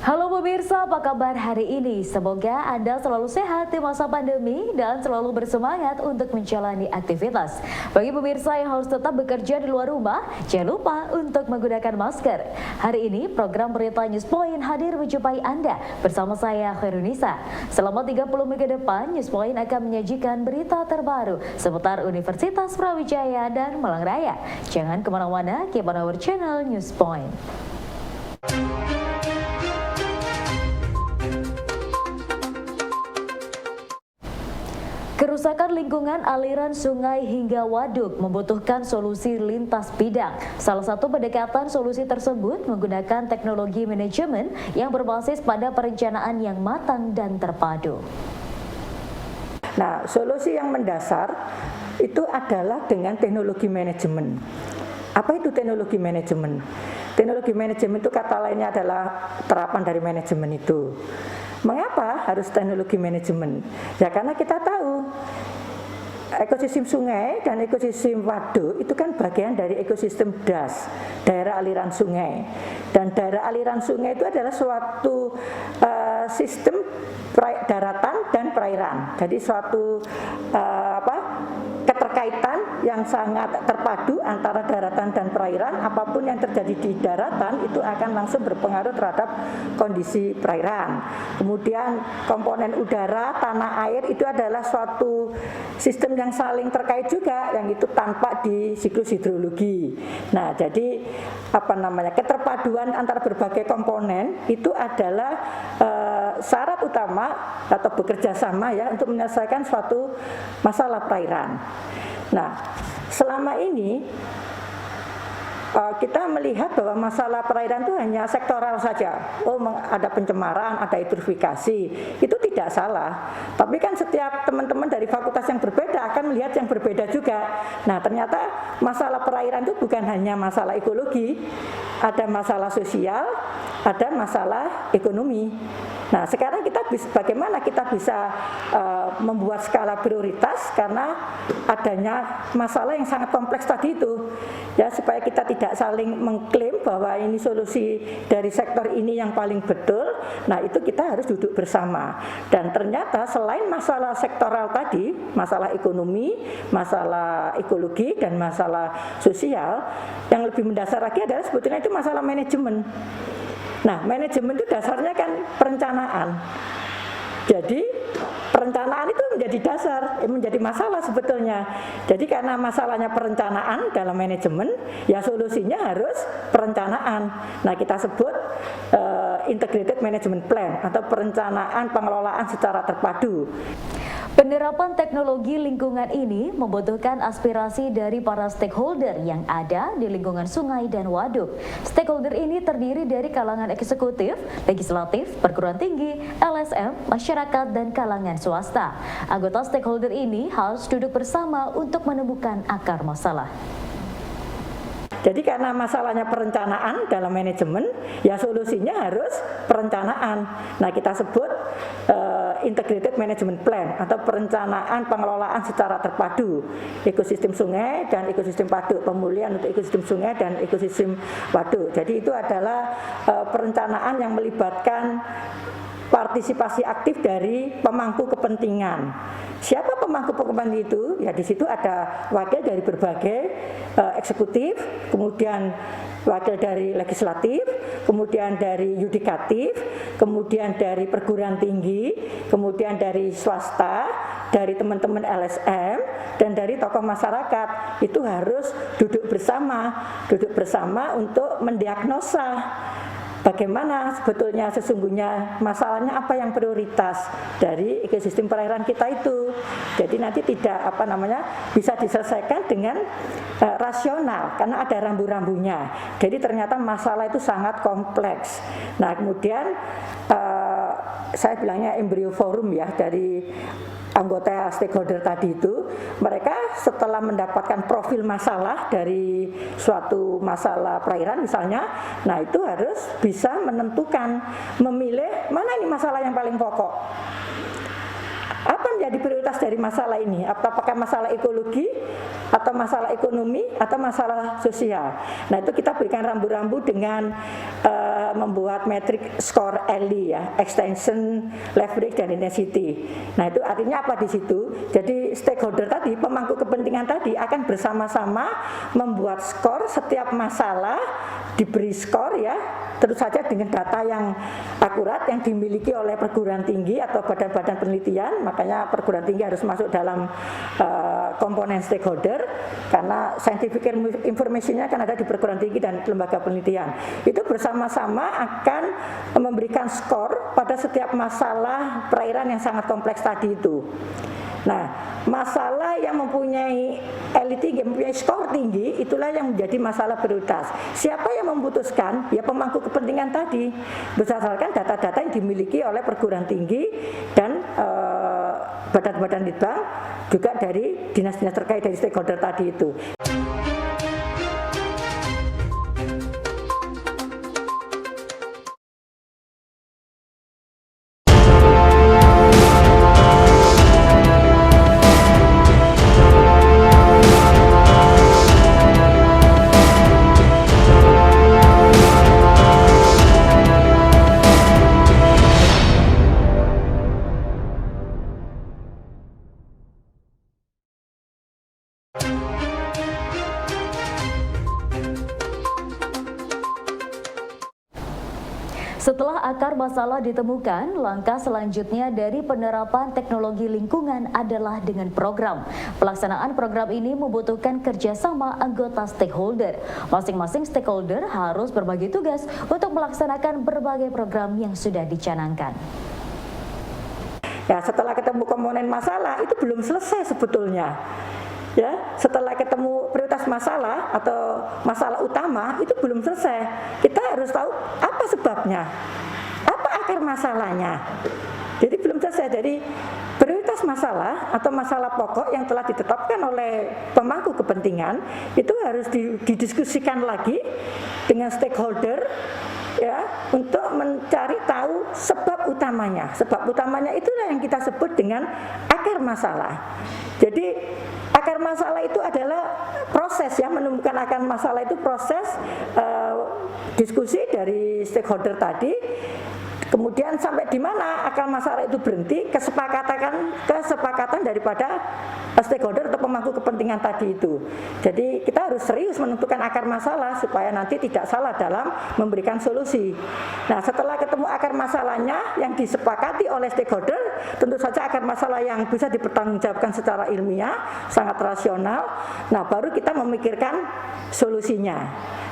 Halo pemirsa, apa kabar hari ini? Semoga Anda selalu sehat di masa pandemi dan selalu bersemangat untuk menjalani aktivitas. Bagi pemirsa yang harus tetap bekerja di luar rumah, jangan lupa untuk menggunakan masker. Hari ini program Berita Newspoint hadir menjumpai Anda bersama saya Khairunisa. Selama 30 menit ke depan, Newspoint akan menyajikan berita terbaru seputar Universitas Brawijaya dan Malang Raya. Jangan kemana-mana, keep on our channel Newspoint. Kerusakan lingkungan aliran sungai hingga waduk membutuhkan solusi lintas bidang. Salah satu pendekatan solusi tersebut menggunakan teknologi manajemen yang berbasis pada perencanaan yang matang dan terpadu. Nah, solusi yang mendasar itu adalah dengan teknologi manajemen. Apa itu teknologi manajemen? Teknologi manajemen itu kata lainnya adalah terapan dari manajemen itu. Mengapa harus teknologi manajemen? Ya karena kita tahu ekosistem sungai dan ekosistem waduk itu kan bagian dari ekosistem DAS, daerah aliran sungai. Dan daerah aliran sungai itu adalah suatu sistem daratan dan perairan. Jadi suatu keterkaitan yang sangat terpadu antara daratan dan perairan. Apapun yang terjadi di daratan itu akan langsung berpengaruh terhadap kondisi perairan. Kemudian komponen udara, tanah air itu adalah suatu sistem yang saling terkait juga, yang itu tampak di siklus hidrologi. Nah, jadi keterpaduan antara berbagai komponen itu adalah syarat utama atau bekerja sama ya untuk menyelesaikan suatu masalah perairan. Nah, selama ini kita melihat bahwa masalah perairan itu hanya sektoral saja. Oh, ada pencemaran, ada eutrofikasi. Itu tidak salah. Tapi kan setiap teman-teman dari fakultas yang berbeda akan melihat yang berbeda juga. Nah, ternyata masalah perairan itu bukan hanya masalah ekologi, ada masalah sosial, ada masalah ekonomi. Nah, sekarang bagaimana kita bisa membuat skala prioritas karena adanya masalah yang sangat kompleks tadi itu. Ya, supaya kita tidak saling mengklaim bahwa ini solusi dari sektor ini yang paling betul. Nah, itu kita harus duduk bersama. Dan ternyata selain masalah sektoral tadi, masalah ekonomi, masalah ekologi dan masalah sosial, yang lebih mendasar lagi adalah sebetulnya itu masalah manajemen. Nah, manajemen itu dasarnya kan perencanaan. Jadi perencanaan itu menjadi dasar, menjadi masalah sebetulnya. Jadi karena masalahnya perencanaan dalam manajemen, ya solusinya harus perencanaan. Nah, kita sebut integrated management plan atau perencanaan pengelolaan secara terpadu. Penerapan teknologi lingkungan ini membutuhkan aspirasi dari para stakeholder yang ada di lingkungan sungai dan waduk. Stakeholder ini terdiri dari kalangan eksekutif, legislatif, perguruan tinggi, LSM, masyarakat, dan kalangan swasta. Anggota stakeholder ini harus duduk bersama untuk menemukan akar masalah. Jadi karena masalahnya perencanaan dalam manajemen, ya solusinya harus perencanaan. Nah, kita sebut integrated management plan atau perencanaan pengelolaan secara terpadu ekosistem sungai dan ekosistem waduk, pemulihan untuk ekosistem sungai dan ekosistem waduk. Jadi itu adalah perencanaan yang melibatkan partisipasi aktif dari pemangku kepentingan. Siapa pemangku kepentingan itu? Ya di situ ada wakil dari berbagai eksekutif, kemudian wakil dari legislatif, kemudian dari yudikatif, kemudian dari perguruan tinggi, kemudian dari swasta, dari teman-teman LSM, dan dari tokoh masyarakat. Itu harus duduk bersama untuk mendiagnosa bagaimana sebetulnya sesungguhnya masalahnya, apa yang prioritas dari ekosistem perairan kita itu. Jadi nanti tidak bisa diselesaikan dengan rasional karena ada rambu-rambunya. Jadi ternyata masalah itu sangat kompleks. Nah, kemudian saya bilangnya embrio forum ya, dari anggota stakeholder tadi itu, mereka setelah mendapatkan profil masalah dari suatu masalah perairan misalnya, nah itu harus bisa menentukan, memilih mana ini masalah yang paling pokok. Apa menjadi prioritas dari masalah ini? Apakah masalah ekologi, atau masalah ekonomi, atau masalah sosial? Nah itu kita berikan rambu-rambu dengan membuat metrik skor ELI ya, extension, leverage, dan intensity. Nah itu artinya apa di situ? Jadi stakeholder tadi, pemangku kepentingan tadi akan bersama-sama membuat skor setiap masalah, diberi skor ya, tentu saja dengan data yang akurat yang dimiliki oleh perguruan tinggi atau badan-badan penelitian. Makanya perguruan tinggi harus masuk dalam komponen stakeholder, karena scientific information-nya kan ada di perguruan tinggi dan lembaga penelitian. Itu bersama-sama akan memberikan skor pada setiap masalah perairan yang sangat kompleks tadi itu. Nah, masalah yang mempunyai ELI tinggi, mempunyai skor tinggi, itulah yang menjadi masalah prioritas. Siapa yang memutuskan? Ya pemangku kepentingan tadi, berdasarkan data-data yang dimiliki oleh perguruan tinggi dan badan-badan litbang, juga dari dinas-dinas terkait dari stakeholder tadi itu. Setelah akar masalah ditemukan, langkah selanjutnya dari penerapan teknologi lingkungan adalah dengan program. Pelaksanaan program ini membutuhkan kerjasama anggota stakeholder. Masing-masing stakeholder harus berbagi tugas untuk melaksanakan berbagai program yang sudah dicanangkan. Ya, setelah ketemu komponen masalah itu belum selesai sebetulnya. Ya, setelah ketemu prioritas masalah atau masalah utama itu belum selesai. Kita harus tahu apa sebabnya, apa akar masalahnya. Jadi belum selesai. Jadi prioritas masalah atau masalah pokok yang telah ditetapkan oleh pemangku kepentingan itu harus didiskusikan lagi dengan stakeholder ya, untuk mencari tahu sebab utamanya. Sebab utamanya itulah yang kita sebut dengan akar masalah. Jadi akar masalah itu adalah proses ya, menemukan akar masalah itu proses diskusi dari stakeholder tadi. Kemudian sampai di mana akar masalah itu berhenti, kesepakatan daripada stakeholder atau pemangku kepentingan tadi itu. Jadi kita harus serius menentukan akar masalah supaya nanti tidak salah dalam memberikan solusi. Nah, setelah ketemu akar masalahnya yang disepakati oleh stakeholder, tentu saja akar masalah yang bisa dipertanggungjawabkan secara ilmiah, sangat rasional. Nah, baru kita memikirkan solusinya.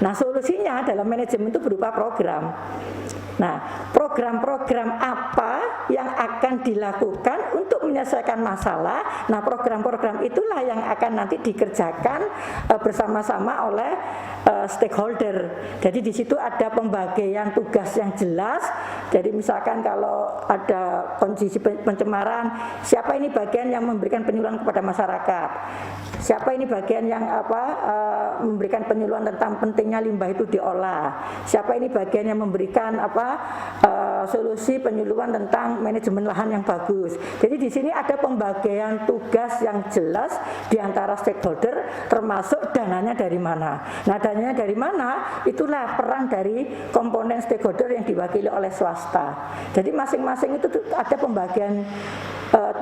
Nah, solusinya dalam manajemen itu berupa program. Nah, program-program apa yang akan dilakukan untuk menyelesaikan masalah? Nah, program-program itulah yang akan nanti dikerjakan bersama-sama oleh stakeholder. Jadi di situ ada pembagian tugas yang jelas. Jadi misalkan kalau ada kondisi pencemaran, siapa ini bagian yang memberikan penyuluhan kepada masyarakat? Siapa ini bagian yang memberikan penyuluhan tentang pentingnya limbah itu diolah? Siapa ini bagian yang memberikan solusi penyuluhan tentang manajemen lahan yang bagus? Jadi di sini ada pembagian tugas yang jelas di antara stakeholder, termasuk dananya dari mana. Nah, dananya dari mana? Itulah peran dari komponen stakeholder yang diwakili oleh swasta. Jadi masing-masing itu ada pembagian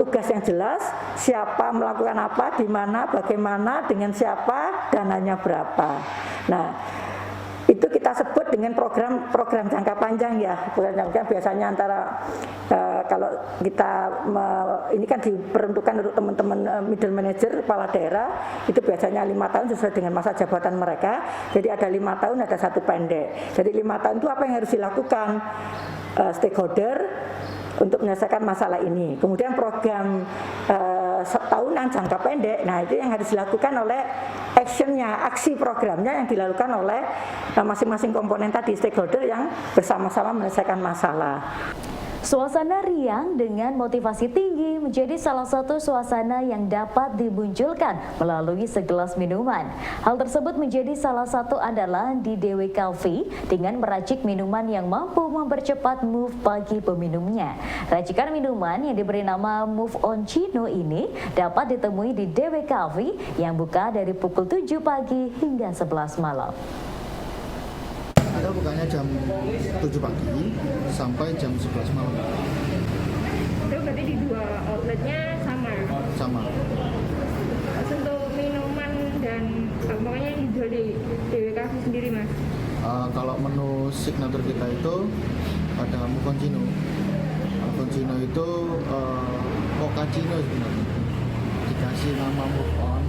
tugas yang jelas, siapa melakukan apa, di mana, bagaimana, dengan siapa, dananya berapa. Nah, itu kita sebut dengan program jangka panjang ya. Program jangka biasanya antara kalau kita ini kan diperuntukkan untuk teman-teman middle manager, kepala daerah, itu biasanya 5 tahun sesuai dengan masa jabatan mereka. Jadi ada 5 tahun, ada 1 pendek. Jadi 5 tahun itu apa yang harus dilakukan stakeholder untuk menyelesaikan masalah ini. Kemudian program setahunan jangka pendek, nah itu yang harus dilakukan oleh actionnya, aksi programnya yang dilakukan oleh masing-masing komponen tadi, stakeholder yang bersama-sama menyelesaikan masalah. Suasana riang dengan motivasi tinggi menjadi salah satu suasana yang dapat dimunculkan melalui segelas minuman. Hal tersebut menjadi salah satu andalan di DW Coffee dengan meracik minuman yang mampu mempercepat move bagi peminumnya. Racikan minuman yang diberi nama Move On Chino ini dapat ditemui di DW Coffee yang buka dari pukul 7 pagi hingga 11 malam. Kita bukanya jam 7 pagi sampai jam 11 malam. Itu berarti di dua outletnya sama? Sama. Terus untuk minuman dan pokoknya yang dijual di DW Cafe sendiri, Mas? Kalau menu signature kita itu ada Mochaccino. Mochaccino itu mochaccino sebenarnya. Dikasih nama Move On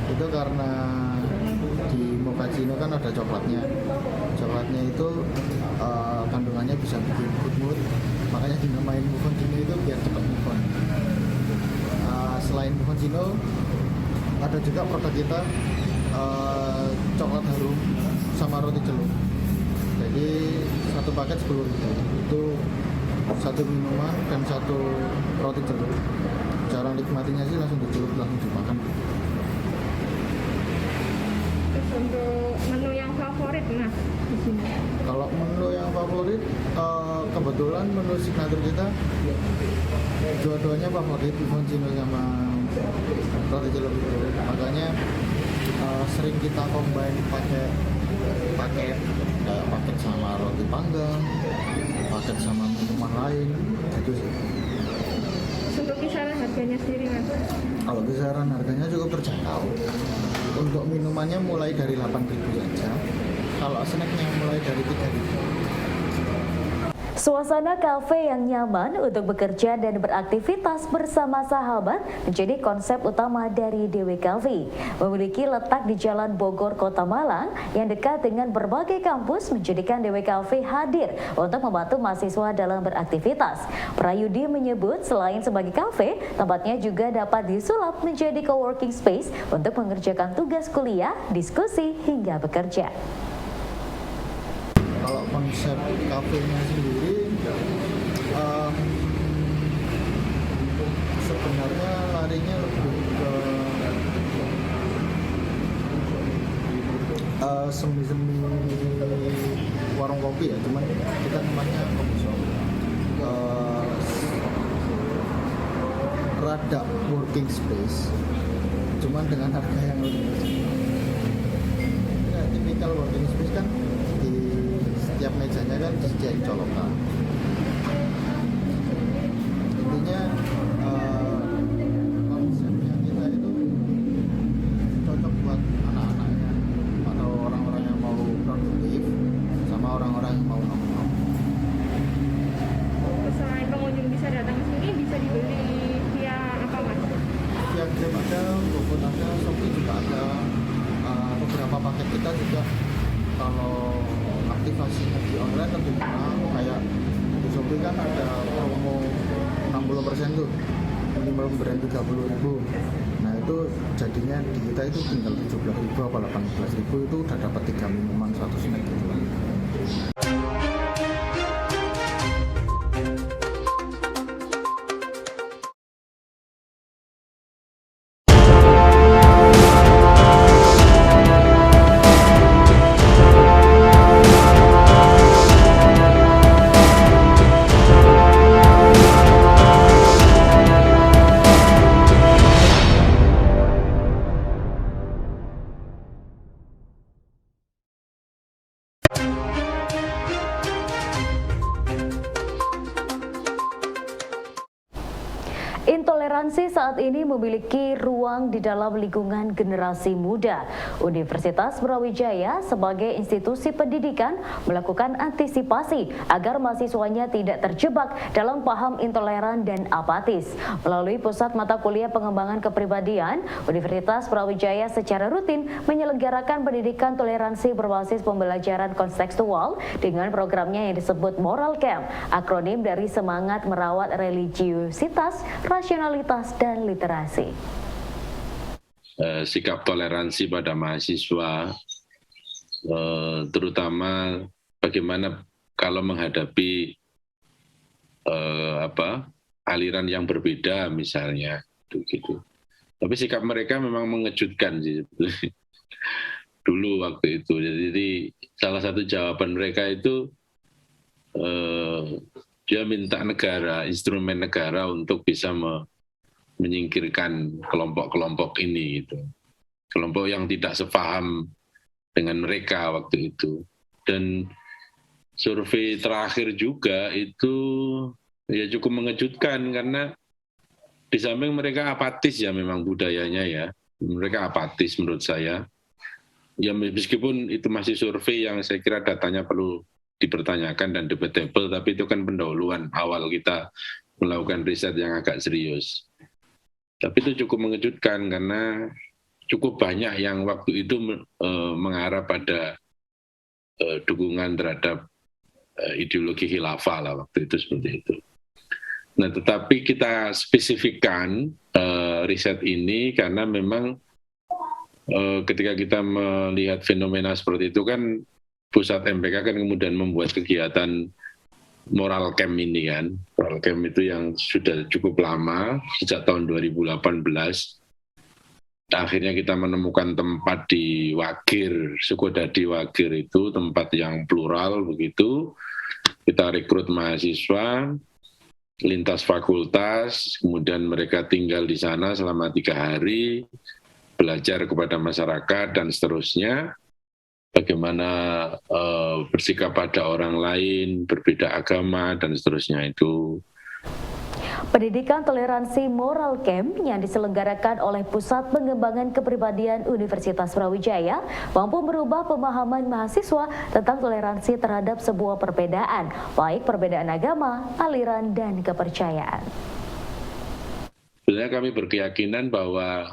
itu karena di mochaccino kan ada coklatnya. Coklatnya itu kandungannya bisa bikin good mood, makanya dinamain Mochaccino itu biar cepat move on. Selain Mochaccino ada juga produk kita coklat harum sama roti celup. Jadi satu paket 10.000 itu satu minuman dan satu roti celup. Cara nikmatinya sih langsung dicelup, langsung dimakan. Terus untuk menu yang favorit, Mas, di sini? Kalau menu yang favorit, kebetulan menu signature kita dua-duanya favorit, Mochaccino sama roti celup itu. Makanya sering kita combine pakai paket, kayak paket sama roti panggang, paket sama minuman lain, gitu sih. Untuk kisaran harganya sendiri, Mas? Kalau kisaran harganya cukup terjangkau. Untuk minumannya mulai dari 8.000 saja. Kalau snacknya mulai dari 3.000. Suasana kafe yang nyaman untuk bekerja dan beraktivitas bersama sahabat menjadi konsep utama dari DW Cafe. Memiliki letak di Jalan Bogor, Kota Malang yang dekat dengan berbagai kampus menjadikan DW Cafe hadir untuk membantu mahasiswa dalam beraktivitas. Prayudi menyebut selain sebagai kafe, tempatnya juga dapat disulap menjadi coworking space untuk mengerjakan tugas kuliah, diskusi, hingga bekerja. Kalau konsep kafenya sendiri sebenarnya larinya lebih ke semi-semi warung kopi ya, cuman kita namanya coffee shop. Rada working space, cuman dengan harga yang lebih kecil. Ya, tipikal working space kan di setiap mejanya kan disediain colokan. Intinya konsepnya kita itu cocok buat anak-anaknya atau orang-orang yang mau produktif sama orang-orang yang mau nongkrong. Terus selain pengunjung bisa datang ke sini, bisa dibeli via apa, Mas? Via Grab ada, GoFood ada, Shopee juga ada. Beberapa paket kita juga kalau aktivasinya di online lebih murah, kayak di Shopee kan ada promo 60% tuh, minimum brand 30.000. Nah itu jadinya di kita itu tinggal 17.000 apa 18.000 itu udah dapat 3 minuman 1 snack gitu kan. Intoleransi saat ini memiliki ruang di dalam lingkungan generasi muda. Universitas Brawijaya sebagai institusi pendidikan melakukan antisipasi agar mahasiswanya tidak terjebak dalam paham intoleran dan apatis. Melalui Pusat Mata Kuliah Pengembangan Kepribadian, Universitas Brawijaya secara rutin menyelenggarakan pendidikan toleransi berbasis pembelajaran kontekstual dengan programnya yang disebut Moral Camp, akronim dari semangat merawat religiusitas, rasionalitas, dan literasi. Sikap toleransi pada mahasiswa, terutama bagaimana kalau menghadapi aliran yang berbeda misalnya, gitu. Tapi sikap mereka memang mengejutkan sih dulu waktu itu. Jadi salah satu jawaban mereka itu dia minta negara, instrumen negara untuk bisa menyingkirkan kelompok-kelompok ini, gitu. Kelompok yang tidak sepaham dengan mereka waktu itu. Dan survei terakhir juga itu ya cukup mengejutkan karena di samping mereka apatis ya memang budayanya ya. Mereka apatis menurut saya. Ya meskipun itu masih survei yang saya kira datanya perlu dipertanyakan dan debatable, tapi itu kan pendahuluan awal kita melakukan riset yang agak serius. Tapi itu cukup mengejutkan karena cukup banyak yang waktu itu mengarah pada dukungan terhadap ideologi khilafah lah waktu itu, seperti itu. Nah, tetapi kita spesifikkan riset ini karena memang ketika kita melihat fenomena seperti itu kan pusat MPK kan kemudian membuat kegiatan moral camp ini kan. Moral camp itu yang sudah cukup lama, sejak tahun 2018. Akhirnya kita menemukan tempat di Wagir, Sukodadi Wagir itu tempat yang plural begitu. Kita rekrut mahasiswa lintas fakultas, kemudian mereka tinggal di sana selama 3 hari, belajar kepada masyarakat dan seterusnya. Bagaimana bersikap pada orang lain, berbeda agama dan seterusnya itu. Pendidikan Toleransi Moral Camp yang diselenggarakan oleh Pusat Pengembangan Kepribadian Universitas Brawijaya mampu merubah pemahaman mahasiswa tentang toleransi terhadap sebuah perbedaan, baik perbedaan agama, aliran, dan kepercayaan. Sebenarnya kami berkeyakinan bahwa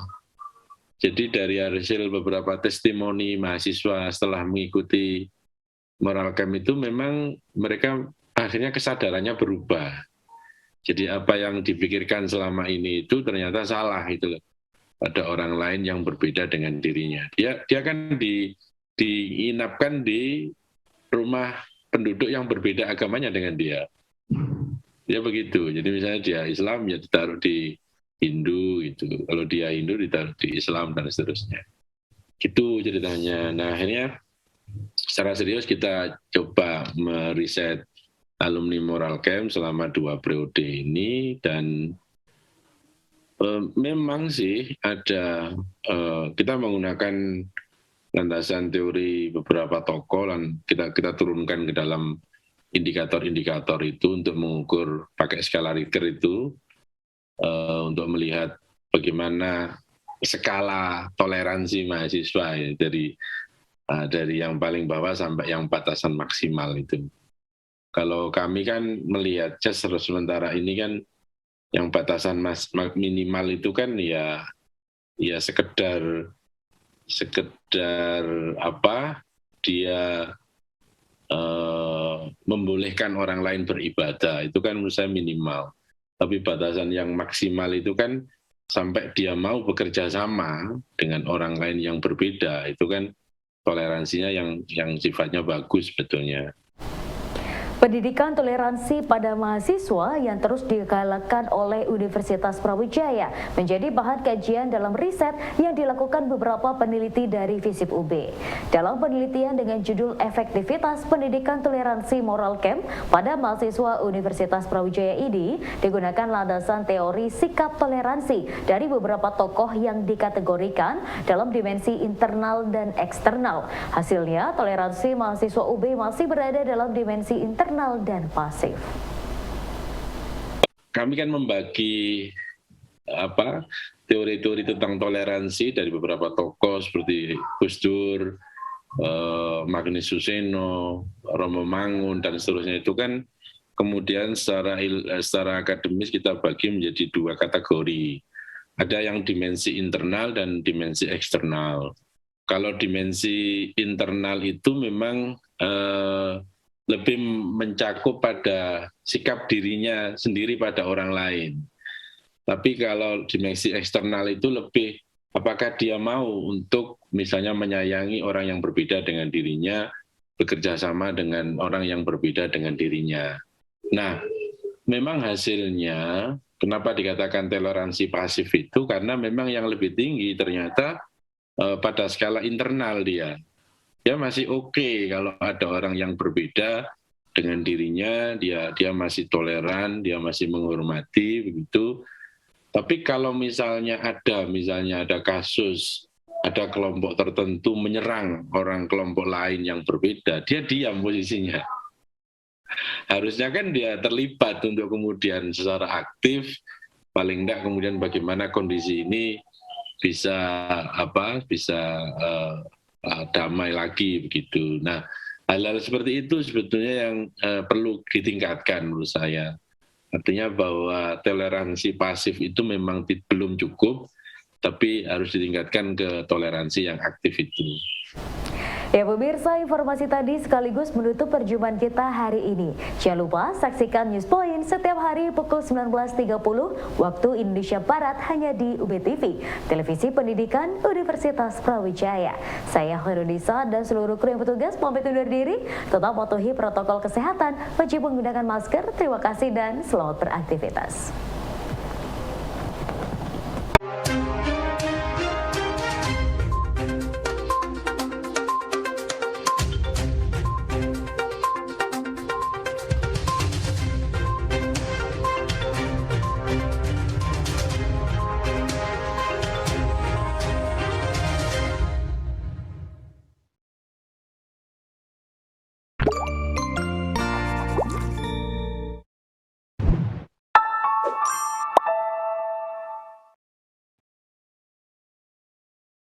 jadi dari hasil beberapa testimoni mahasiswa setelah mengikuti Moral Camp itu memang mereka akhirnya kesadarannya berubah. Jadi apa yang dipikirkan selama ini itu ternyata salah itu loh. Ada orang lain yang berbeda dengan dirinya. Dia kan diinapkan di rumah penduduk yang berbeda agamanya dengan dia. Ya begitu. Jadi misalnya dia Islam ya ditaruh di Hindu gitu. Kalau dia Hindu ditaruh di Islam dan seterusnya. Gitu ceritanya. Nah akhirnya secara serius kita coba meriset alumni Moral Camp selama 2 periode ini dan memang sih ada kita menggunakan landasan teori beberapa tokoh dan kita turunkan ke dalam indikator-indikator itu untuk mengukur pakai skala Richter itu untuk melihat bagaimana skala toleransi mahasiswa ya, dari yang paling bawah sampai yang batasan maksimal itu. Kalau kami kan melihat sementara ini kan yang batasan minimal itu kan ya sekedar apa dia membolehkan orang lain beribadah itu kan menurut saya minimal. Tapi batasan yang maksimal itu kan sampai dia mau bekerja sama dengan orang lain yang berbeda itu kan toleransinya yang sifatnya bagus sebetulnya. Pendidikan toleransi pada mahasiswa yang terus digalakan oleh Universitas Brawijaya menjadi bahan kajian dalam riset yang dilakukan beberapa peneliti dari FISIP UB. Dalam penelitian dengan judul Efektivitas Pendidikan Toleransi Moral Camp pada mahasiswa Universitas Brawijaya ini digunakan landasan teori sikap toleransi dari beberapa tokoh yang dikategorikan dalam dimensi internal dan eksternal. Hasilnya, toleransi mahasiswa UB masih berada dalam dimensi internal dan pasif. Kami kan membagi teori-teori tentang toleransi dari beberapa tokoh seperti Gus Dur, Magnus Suseno, Romo Mangun dan seterusnya itu kan kemudian secara akademis kita bagi menjadi 2 kategori. Ada yang dimensi internal dan dimensi eksternal. Kalau dimensi internal itu memang lebih mencakup pada sikap dirinya sendiri pada orang lain. Tapi kalau dimensi eksternal itu lebih apakah dia mau untuk misalnya menyayangi orang yang berbeda dengan dirinya, bekerja sama dengan orang yang berbeda dengan dirinya. Nah, memang hasilnya, kenapa dikatakan toleransi pasif itu, karena memang yang lebih tinggi ternyata pada skala internal dia masih oke kalau ada orang yang berbeda dengan dirinya, dia masih toleran, dia masih menghormati begitu. Tapi kalau misalnya ada kasus, ada kelompok tertentu menyerang orang kelompok lain yang berbeda, dia diam posisinya. Harusnya kan dia terlibat untuk kemudian secara aktif, paling enggak kemudian bagaimana kondisi ini bisa damai lagi begitu. Nah, hal-hal seperti itu sebetulnya yang perlu ditingkatkan menurut saya. Artinya bahwa toleransi pasif itu memang belum cukup, tapi harus ditingkatkan ke toleransi yang aktif itu. Ya pemirsa, informasi tadi sekaligus menutup perjumpaan kita hari ini. Jangan lupa saksikan News Point setiap hari pukul 19.30 waktu Indonesia Barat hanya di UBTV, Televisi Pendidikan Universitas Brawijaya. Saya Khairunisa dan seluruh kru yang bertugas pamit undur diri. Tetap patuhi protokol kesehatan, wajib menggunakan masker. Terima kasih dan selamat beraktivitas.